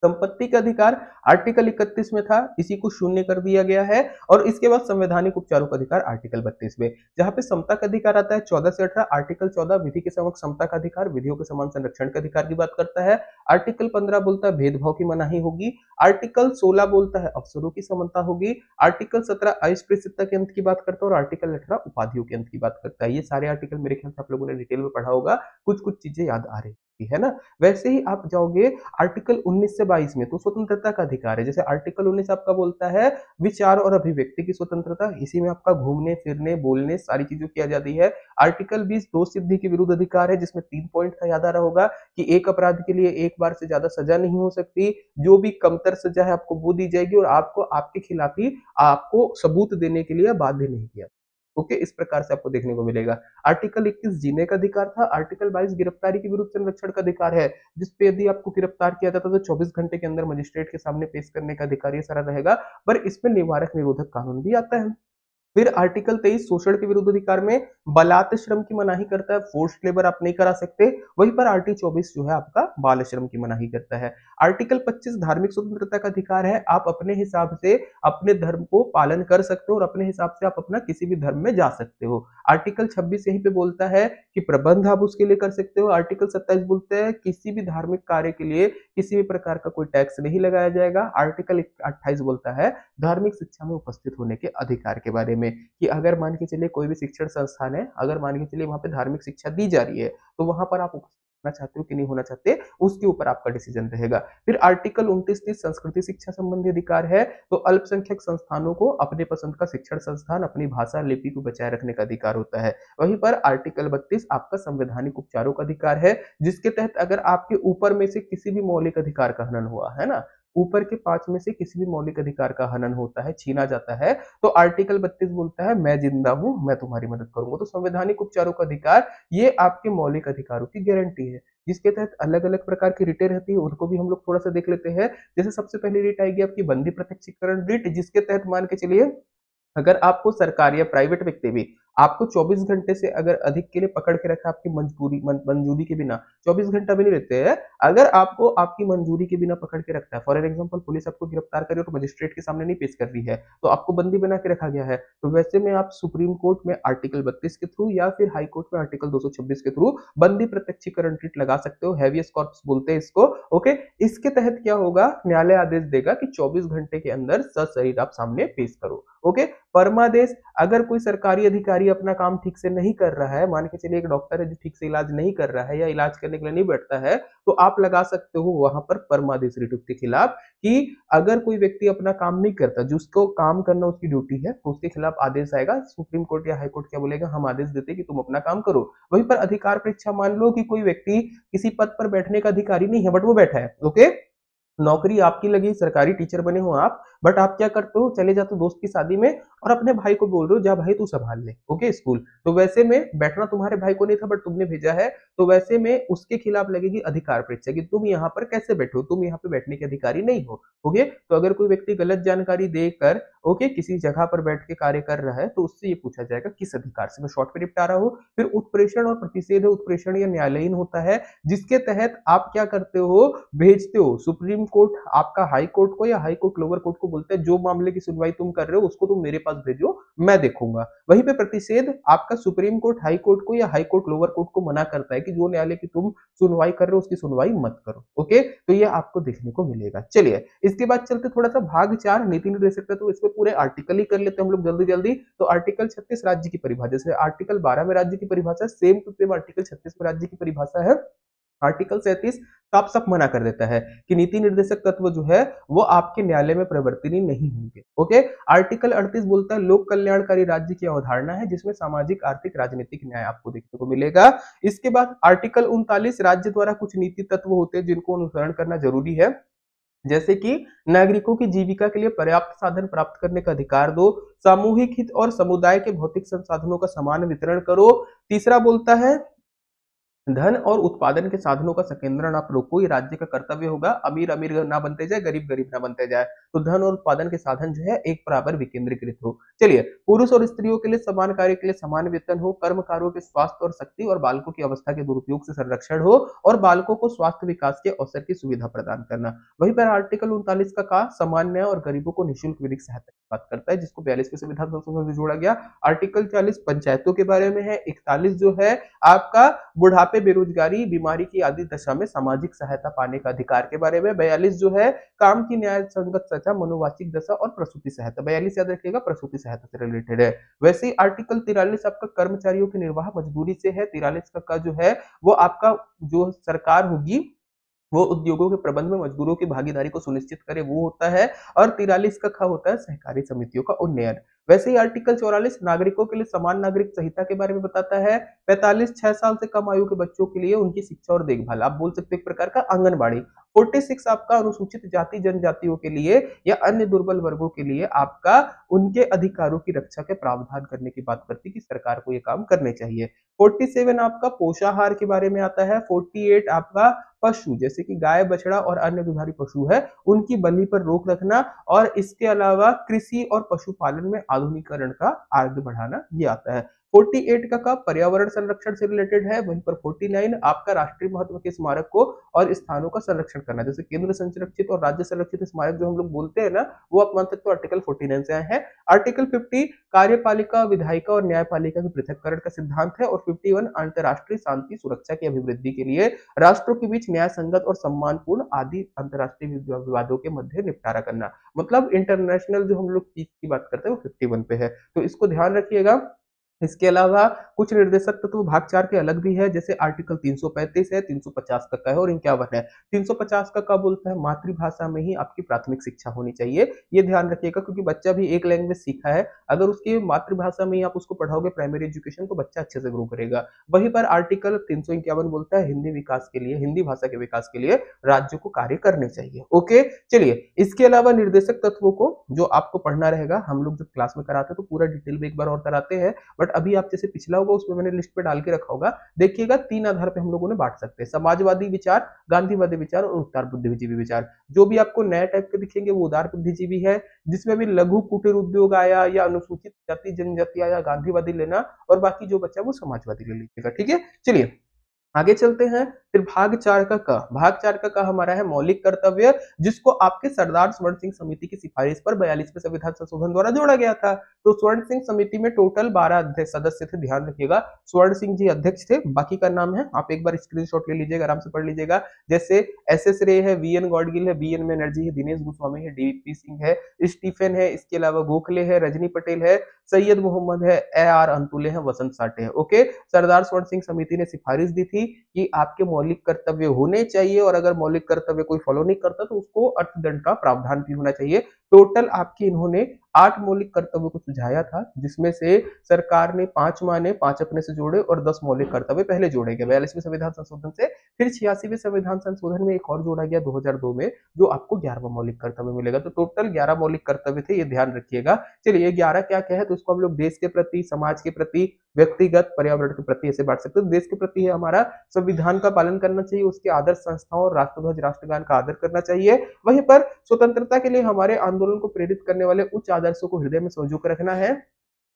संपत्ति का अधिकार आर्टिकल 31 में था, इसी को शून्य कर दिया गया है। और इसके बाद संवैधानिक उपचारों का अधिकार आर्टिकल 32 में। जहां पे समता का अधिकार आता है 14 से 18। आर्टिकल 14 विधि के समक्ष समता का अधिकार, विधियों के समान संरक्षण का अधिकार की बात करता है। आर्टिकल 15 बोलता है भेदभाव की मनाही होगी। आर्टिकल 16 बोलता है अवसरों की समानता होगी। आर्टिकल 17 अस्पृश्यता के अंत की बात करता है और आर्टिकल 18 उपाधियों के अंत की बात करता है। ये सारे आर्टिकल मेरे ख्याल से आप लोगों ने डिटेल में पढ़ा होगा, कुछ कुछ चीजें याद आ रही है ना। वैसे ही आप जाओगे आर्टिकल 19 से 22 में, तो स्वतंत्रता का अधिकार है। जैसे आर्टिकल 19 आपका बोलता है विचार और अभिव्यक्ति की स्वतंत्रता, इसी में आपका घूमने फिरने बोलने सारी चीजें किया जाती है। आर्टिकल 20 दोष सिद्धि के विरुद्ध अधिकार है, जिसमें 3 पॉइंट था, याद आ रहा होगा कि एक अपराध के लिए एक बार से ज्यादा सजा नहीं हो सकती, जो भी कमतर सजा है आपको वो दी जाएगी, और आपको आपके खिलाफ ही आपको सबूत देने के लिए बाध्य नहीं किया। ओके, इस प्रकार से आपको देखने को मिलेगा। आर्टिकल 21 जीने का अधिकार था। आर्टिकल 22 गिरफ्तारी के विरुद्ध संरक्षण का अधिकार है, जिसपे यदि आपको गिरफ्तार किया जाता तो 24 घंटे के अंदर मजिस्ट्रेट के सामने पेश करने का अधिकार ये सारा रहेगा। पर इसमें निवारक निरोधक कानून भी आता है। फिर आर्टिकल 23 शोषण के विरुद्ध अधिकार में बलात् श्रम की मनाही करता है, फोर्स्ड लेबर आप नहीं करा सकते। वहीं पर आर्टिकल 24 जो है आपका बाल श्रम की मनाही करता है। आर्टिकल 25 धार्मिक स्वतंत्रता का अधिकार है, आप अपने हिसाब से अपने धर्म को पालन कर सकते हो और अपने हिसाब से आप अपना किसी भी धर्म में जा सकते हो। आर्टिकल 26 यहीं पे बोलता है कि प्रबंध आप उसके लिए कर सकते हो। आर्टिकल 27 बोलता है किसी भी धार्मिक कार्य के लिए किसी भी प्रकार का कोई टैक्स नहीं लगाया जाएगा। आर्टिकल 28 बोलता है धार्मिक शिक्षा में उपस्थित होने के अधिकार के बारे में, कि अगर मान के चलिए कोई भी शिक्षण संस्थान है, अगर मान के चलिए वहां पे धार्मिक शिक्षा दी जा रही है, तो वहां पर आप उपस्थित होना चाहते हो कि नहीं होना चाहते, उसके ऊपर आपका डिसीजन रहेगा। फिर आर्टिकल 29 संस्कृति शिक्षा संबंधी अधिकार है, तो अल्पसंख्यक संस्थानों को अपने पसंद का शिक्षण संस्थान, अपनी भाषा लिपि को बचाए रखने का अधिकार होता है। वहीं पर आर्टिकल 32 आपका संवैधानिक उपचारों का अधिकार है, जिसके तहत अगर आपके ऊपर में से किसी भी मौलिक अधिकार का हनन हुआ है ना, ऊपर के 5 में से किसी भी मौलिक अधिकार का हनन होता है, छीना जाता है, तो आर्टिकल 32 बोलता है मैं जिंदा हूं, मैं तुम्हारी मदद करूंगा। तो संवैधानिक उपचारों का अधिकार ये आपके मौलिक अधिकारों की गारंटी है, जिसके तहत अलग अलग प्रकार की रिटें रहती है, उनको भी हम लोग थोड़ा सा देख लेते हैं। जैसे सबसे पहली रिट आएगी आपकी बंदी प्रत्यक्षीकरण रिट, जिसके तहत मान के चलिए अगर आपको सरकार या प्राइवेट व्यक्ति भी आपको 24 घंटे से अगर अधिक के लिए पकड़ के रखा आपकी मंजूरी के बिना, 24 घंटा भी नहीं रहते हैं, अगर आपको आपकी मंजूरी के बिना पकड़ के रखता है, फॉर एग्जाम्पल पुलिस आपको गिरफ्तार कर रही है और मजिस्ट्रेट के सामने नहीं पेश कर रही है, तो आपको बंदी बना के रखा गया है, तो वैसे में आप सुप्रीम कोर्ट में आर्टिकल 32 के थ्रू या फिर हाई कोर्ट में आर्टिकल 226 के थ्रू बंदी प्रत्यक्षीकरण रिट लगा सकते हो, हैवियस कॉर्पस बोलते हैं इसको। ओके, इसके तहत क्या होगा, न्यायालय आदेश देगा कि 24 घंटे के अंदर सशरीर आप सामने पेश करो। ओके, परमादेश, अगर कोई सरकारी अधिकारी अपना काम ठीक से नहीं कर रहा है, मान के चलिए एक डॉक्टर है जो ठीक से इलाज नहीं कर रहा है या इलाज करने के लिए नहीं बैठता है, तो आप लगा सकते हो वहां पर परमादेश रिट उसके खिलाफ कि अगर कोई व्यक्ति अपना काम नहीं करता, जिसको काम करना उसकी ड्यूटी है, तो उसके खिलाफ आदेश आएगा, सुप्रीम कोर्ट या हाई कोर्ट क्या बोलेगा, हम आदेश देते कि तुम अपना काम करो। वहीं पर अधिकार परीक्षा, मान लो कि कोई व्यक्ति किसी पद पर बैठने का अधिकारी नहीं है बट वो बैठा है, ओके, नौकरी आपकी लगी, सरकारी टीचर बने हो आप, बट आप क्या करते हो, चले जाते हो दोस्त की शादी में और अपने भाई को बोल रहे हो जा भाई तू संभाल ले, ओके, स्कूल, तो वैसे में बैठना तुम्हारे भाई को नहीं था बट तुमने भेजा है, तो वैसे में उसके खिलाफ लगेगी अधिकार परीक्षा कि तुम यहाँ पर कैसे बैठे हो, तुम यहाँ पे बैठने के अधिकारी नहीं हो। ओके, तो अगर कोई व्यक्ति गलत जानकारी देकर ओके किसी जगह पर बैठ के कार्य कर रहा है, तो उससे ये पूछा जाएगा किस अधिकार से। मैं शॉर्ट में निपटा रहा हूँ। फिर उत्प्रेषण और प्रतिषेध है, उत्प्रेषण या न्यायालयीन होता है, जिसके तहत आप क्या करते हो, भेजते हो सुप्रीम कोर्ट आपका हाई कोर्ट को, या हाई कोर्ट लोअर कोर्ट को बोलते हैं जो मामले की सुनवाई तुम कर रहे हो उसको तुम मेरे पास भेजो, मैं देखूंगा। वहीं पे प्रतिषेध आपका सुप्रीम कोर्ट हाई कोर्ट को या हाई कोर्ट लोअर कोर्ट को मना करता है कि जो न्यायालय की तुम सुनवाई कर रहे हो उसकी सुनवाई मत करो। ओके, तो ये आपको देखने को मिलेगा। चलिए इसके बाद चलते थोड़ा सा भाग 4 नीति निर्देशक, तो इसमें पूरे आर्टिकल ही कर लेते हैं हम लोग जल्दी जल्दी। तो आर्टिकल 36 राज्य की परिभाषा, जैसे आर्टिकल 12 में राज्य की परिभाषा, सेम टू सेम आर्टिकल 36 में राज्य की परिभाषा है। आर्टिकल 37 साफ साफ मना कर देता है कि नीति निर्देशक तत्व जो है वो आपके न्यायालय में प्रवर्तनीय नहीं होंगे। ओके, आर्टिकल 38 बोलता है लोक कल्याणकारी राज्य की अवधारणा है, जिसमें सामाजिक आर्थिक राजनीतिक न्याय आपको देखने को मिलेगा। इसके बाद आर्टिकल 39 राज्य द्वारा कुछ नीति तत्व होते हैं जिनको अनुसरण करना जरूरी है, जैसे कि नागरिकों की जीविका के लिए पर्याप्त साधन प्राप्त करने का अधिकार दो, सामूहिक हित और समुदाय के भौतिक संसाधनों का समान वितरण करो। तीसरा बोलता है धन और उत्पादन के साधनों का संकेंद्रण आप रोको, ये राज्य का कर्तव्य होगा। अमीर अमीर ना बनते जाए, गरीब गरीब ना बनते जाए, तो धन और उत्पादन के साधन जो है एक बराबर विकेंद्रीकृत हो। चलिए, पुरुष और स्त्रियों के लिए समान कार्य के लिए समान वेतन हो, कर्मकारों के स्वास्थ्य और शक्ति और बालकों की अवस्था के दुरुपयोग से संरक्षण हो, और बालकों को स्वास्थ्य विकास के अवसर की सुविधा प्रदान करना। वहीं पर आर्टिकल 39 का समान न्याय और गरीबों को निःशुल्क विधिक सहायता की बात करता है, जिसको 42वें संविधान संशोधन से जोड़ा गया। आर्टिकल 40 पंचायतों के बारे में है। 41 जो है आपका बुढ़ापे, बेरोजगारी, बीमारी की आदि दशा में सामाजिक सहायता पाने का अधिकार के बारे में। 42 जो है काम की न्याय संगत सजा, मनोवाचिक दशा और प्रसूति सहायता। 42 याद रखिएगा, प्रसूति सहायता से रिलेटेड है। वैसे ही आर्टिकल 43 आपका कर्मचारियों की निर्वाह मजदूरी से है। 43 का जो है वो आपका जो सरकार होगी वो उद्योगों के प्रबंध में मजदूरों की भागीदारी को सुनिश्चित करे, वो होता है। और 43 का होता है सहकारी समितियों का उन्नयन। वैसे ही आर्टिकल 44 नागरिकों के लिए समान नागरिक संहिता के बारे में बताता है। 45 6 साल से कम आयु के बच्चों के लिए उनकी शिक्षा और देखभाल, आप बोल सकते हैं एक प्रकार का आंगनबाड़ी। 46 आपका अनुसूचित जाति जनजातियों के लिए या अन्य दुर्बल वर्गों के लिए आपका उनके अधिकारों की रक्षा के प्रावधान करने की बात करती है कि सरकार को ये काम करने चाहिए। 47 आपका पोषाहार के बारे में आता है। 48 आपका पशु, जैसे कि गाय, बछड़ा और अन्य दुधारी पशु है, उनकी बलि पर रोक रखना, और इसके अलावा कृषि और पशुपालन में आधुनिकीकरण का आगे बढ़ाना, ये आता है। 48 का पर्यावरण संरक्षण से रिलेटेड है। वहीं पर 49 आपका राष्ट्रीय महत्व के स्मारक को और स्थानों का संरक्षण करना, जैसे केंद्र संरक्षित और राज्य संरक्षित स्मारक जो हम लोग बोलते हैं ना, वो आप मान सकते हो आर्टिकल 49 से आए हैं। आर्टिकल 50 कार्यपालिका, विधायिका और न्यायपालिका के पृथककरण का सिद्धांत है। और 51 अंतरराष्ट्रीय शांति सुरक्षा की अभिवृद्धि के लिए राष्ट्रों के बीच न्याय संगत और सम्मानपूर्ण आदि अंतरराष्ट्रीय विवादों के मध्य निपटारा करना, मतलब इंटरनेशनल जो हम लोग पीस की बात करते हैं वो 51 पे है, तो इसको ध्यान रखिएगा। इसके अलावा कुछ निर्देशक तत्व भाग 4 के अलग भी है, जैसे आर्टिकल 335 है, 350 का है और 51 है। 350 का बोलता है मातृभाषा में ही आपकी प्राथमिक शिक्षा होनी चाहिए, ये ध्यान रखिएगा, क्योंकि बच्चा भी एक लैंग्वेज सीखा है, अगर उसकी मातृभाषा में ही आप उसको पढ़ाओगे प्राइमरी एजुकेशन, तो बच्चा अच्छे से ग्रो करेगा। वहीं पर आर्टिकल 351 बोलता है हिंदी विकास के लिए, हिंदी भाषा के विकास के लिए राज्य को कार्य करने चाहिए। ओके, चलिए इसके अलावा निर्देशक तत्वों को जो आपको पढ़ना रहेगा, हम लोग जब क्लास में कराते हैं तो पूरा डिटेल में एक बार और कराते हैं, बट बट अभी आप जैसे पिछला होगा उसमें मैंने लिस्ट पे डाल के रखा होगा, देखिएगा 3 आधार पे हम लोगों ने बांट सकते हैं, समाजवादी विचार, गांधीवादी विचार और उदार बुद्धिजीवी विचार। जो भी आपको नया टाइप के दिखेंगे वो उदार बुद्धिजीवी है, जिसमें भी लघु कुटीर उद्योग आया या अनुसूचित जाति जनजाति आया गांधीवादी लेना, और बाकी जो बचा वो समाजवादी ले लीजिएगा। ठीक है, चलिए आगे चलते हैं। फिर भाग 4 का क, भाग 4 का क हमारा है मौलिक कर्तव्य, जिसको आपके सरदार स्वर्ण सिंह समिति की सिफारिश पर 42वें संविधान संशोधन द्वारा जोड़ा गया था। तो स्वर्ण सिंह समिति में टोटल 12 सदस्य थे, ध्यान रखिएगा। स्वर्ण सिंह जी अध्यक्ष थे, बाकी का नाम है आप एक बार स्क्रीनशॉट ले लीजिएगा, आराम से पढ़ लीजिएगा। जैसे SS रे है, VN गॉडगिल है, BN बनर्जी है, दिनेश गोस्वामी है, DP सिंह है, स्टीफन है, इसके अलावा गोखले है, रजनी पटेल है, सैयद मोहम्मद है, AR अंतुले है, वसंत साठे है। ओके, सरदार स्वर्ण सिंह समिति ने सिफारिश दी थी कि आपके मौलिक कर्तव्य होने चाहिए, और अगर मौलिक कर्तव्य कोई फॉलो नहीं करता तो उसको अर्थदंड का प्रावधान भी होना चाहिए। टोटल आपके इन्होंने 8 मौलिक कर्तव्य को सुझाया था, जिसमें से सरकार ने 5 माने, 5 अपने से जोड़े और 10 मौलिक कर्तव्य पहले जोड़े गए 42वें संविधान संशोधन से। फिर 86वें संविधान संशोधन में एक और जोड़ा गया 2002 में, जो आपको 11वां मौलिक कर्तव्य मिलेगा। तो टोटल 11 मौलिक कर्तव्य थे, ये ध्यान रखिएगा। चलिए ये 11 क्या क्या है, तो इसको हम लोग देश के प्रति, समाज के प्रति, व्यक्तिगत, पर्यावरण के प्रति ऐसे बांट सकते हैं। देश के प्रति है हमारा संविधान का पालन करना चाहिए, उसके आदर्श संस्थाओं, राष्ट्रध्वज, राष्ट्रगान का आदर करना चाहिए। वहीं पर स्वतंत्रता के लिए हमारे आंदोलन को प्रेरित करने वाले उच्च आदर्शों को हृदय में संजो कर रखना है,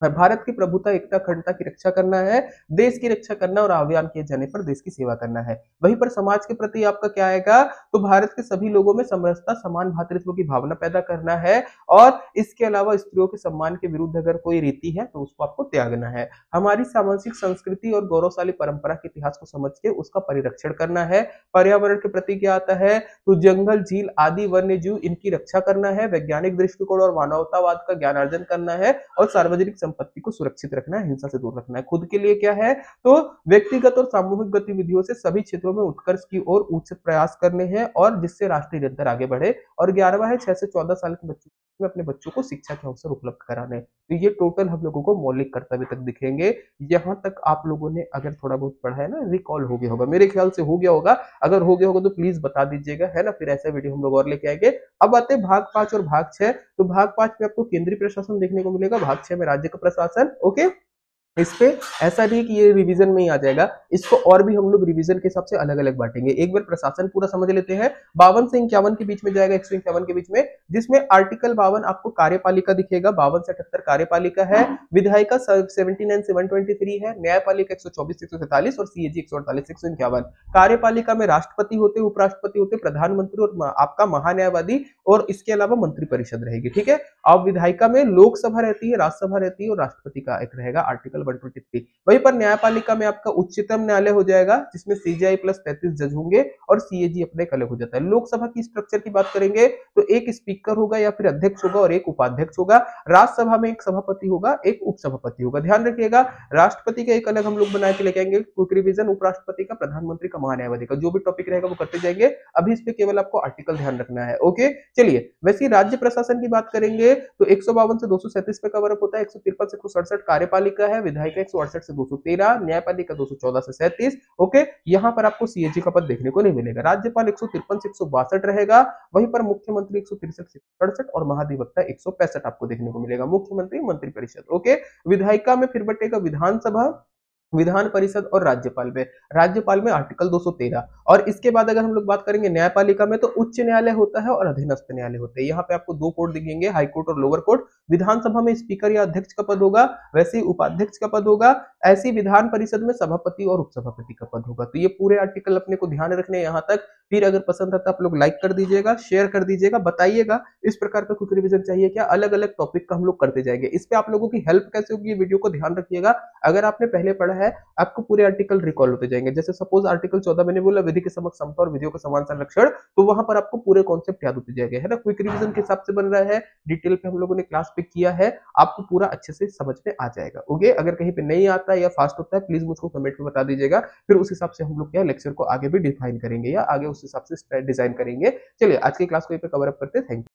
भारत की प्रभुता, एकता, अखंडता की रक्षा करना है, देश की रक्षा करना और अभियान किए जाने पर देश की सेवा करना है। वहीं पर समाज के प्रति आपका क्या आएगा, तो भारत के सभी लोगों में समरसता, समान भातृत्व की भावना पैदा करना है, और इसके अलावा स्त्रियों के सम्मान के विरुद्ध अगर कोई रीति है तो उसको आपको त्यागना है। हमारी सामाजिक संस्कृति और गौरवशाली परंपरा के इतिहास को समझ के उसका परिरक्षण करना है। पर्यावरण के प्रति क्या आता है, तो जंगल, झील आदि वन्य जीव इनकी रक्षा करना है, वैज्ञानिक दृष्टिकोण और मानवतावाद का ज्ञानार्जन करना है, और सार्वजनिक संपत्ति को सुरक्षित रखना है, हिंसा से दूर रखना है। खुद के लिए क्या है, तो व्यक्तिगत और सामूहिक गतिविधियों से सभी क्षेत्रों में उत्कर्ष की ओर उचित प्रयास करने हैं, और जिससे राष्ट्र निरंतर आगे बढ़े। और 11वां है 6 से 14 साल के बच्चों में अपने बच्चों को शिक्षा के अवसर उपलब्ध कराने। तो ये टोटल हम लोगों को मौलिक कर्तव्य तक दिखेंगे। यहाँ तक आप लोगों ने अगर थोड़ा बहुत पढ़ा है ना, रिकॉल हो गया होगा, मेरे ख्याल से हो गया होगा। अगर हो गया होगा तो प्लीज बता दीजिएगा, है ना, फिर ऐसा वीडियो हम लोग और लेके आएंगे। अब आते हैं भाग 5 और भाग 6। तो भाग 5 में आपको केंद्रीय प्रशासन देखने को मिलेगा, भाग 6 में राज्य का प्रशासन। ओके, इस पे ऐसा नहीं कि ये रिवीजन में ही आ जाएगा, इसको और भी हम लोग रिवीजन के हिसाब से अलग अलग बांटेंगे। एक बार प्रशासन पूरा समझ लेते हैं। 52 से 51 के बीच में जाएगा, 151 के बीच में, जिसमें आर्टिकल 52 आपको कार्यपालिका दिखेगा, 52 से 78 कार्यपालिका है, विधायिका 79 से 123 है, न्यायपालिका 124 से 147 और CAG 148 से 151। कार्यपालिका में राष्ट्रपति होते, उपराष्ट्रपति होते, प्रधानमंत्री और आपका महान्यायवादी, और इसके अलावा मंत्रिपरिषद रहेगी। ठीक है, अब विधायिका में लोकसभा रहती है, राज्यसभा रहती है, और राष्ट्रपति का एक रहेगा आर्टिकल 123। वहीं पर न्यायपालिका में आपका उच्चतम न्यायालय हो जाएगा, जिसमें CJI प्लस 33 जज होंगे, और CAG अपने अलग हो जाता है। लोकसभा की स्ट्रक्चर की बात करेंगे तो एक स्पीकर होगा या फिर अध्यक्ष होगा और एक उपाध्यक्ष होगा। राज्यसभा में एक सभापति होगा, एक उपसभापति होगा, ध्यान रखिएगा। राष्ट्रपति का एक अलग हम लोग बना के लेके आएंगे, क्विक रिवीजन, उपराष्ट्रपति का, प्रधानमंत्री का, महान्यायवादी का, जो भी टॉपिक रहेगा वो करते जाएंगे। अभी इस पे केवल आपको आर्टिकल ध्यान रखना है। ओके, चलिए वैसे राज्य प्रशासन की बात करेंगे तो 152 से 237 पे कवर अप होता है, 153 से 167 कार्यपालिका है, विधायिका 168 से 213, न्यायपालिका 214 से 37। ओके, यहाँ पर आपको CAG का पद देखने को नहीं मिलेगा। राज्यपाल 153 से 162 रहेगा, वहीं पर मुख्यमंत्री 163 से 168 और महाधिवक्ता 165 आपको देखने को मिलेगा, मुख्यमंत्री, मंत्रिपरिषद। ओके, विधायिका में फिर बटेगा विधानसभा, विधान परिषद और राज्यपाल में। राज्यपाल में आर्टिकल 213। और इसके बाद अगर हम लोग बात करेंगे न्यायपालिका में, तो उच्च न्यायालय होता है और अधीनस्थ न्यायालय होते हैं। यहाँ पे आपको 2 कोर्ट दिखेंगे, हाई कोर्ट और लोअर कोर्ट। विधानसभा में स्पीकर या अध्यक्ष का पद होगा, वैसे ही उपाध्यक्ष का पद होगा, ऐसी विधान परिषद में सभापति और उपसभापति का पद होगा। तो ये पूरे आर्टिकल अपने को ध्यान रखने यहाँ तक। फिर अगर पसंद आता है आप लोग लाइक कर दीजिएगा, शेयर कर दीजिएगा, बताइएगा इस प्रकार का क्विक रिवीजन चाहिए क्या, अलग अलग टॉपिक का हम लोग करते जाएंगे। इस पे आप लोगों की हेल्प कैसे होगी, वीडियो को ध्यान रखिएगा। अगर आपने पहले पढ़ा है, आपको पूरे आर्टिकल रिकॉल होते जाएंगे। जैसे सपोज आर्टिकल 14 मैंने बोला विधि के समक्ष समता और विधियों का समान संरक्षण, तो वहां पर आपको पूरे कॉन्सेप्ट याद होते जाएंगे, है ना। क्विक रिवीजन के हिसाब से बन रहा है, डिटेल पे हम लोगों ने क्लास पे किया है, आपको पूरा अच्छे से समझ में आ जाएगा। ओके, अगर कहीं पे नहीं आता या फास्ट होता है प्लीज मुझको कमेंट में बता दीजिएगा, फिर उस हिसाब से हम लोग क्या लेक्चर को आगे भी डिफाइन करेंगे या आगे उस हिसाब से डिजाइन करेंगे। चलिए आज की क्लास को यहीं पे कवर अप करते हैं। Thank you.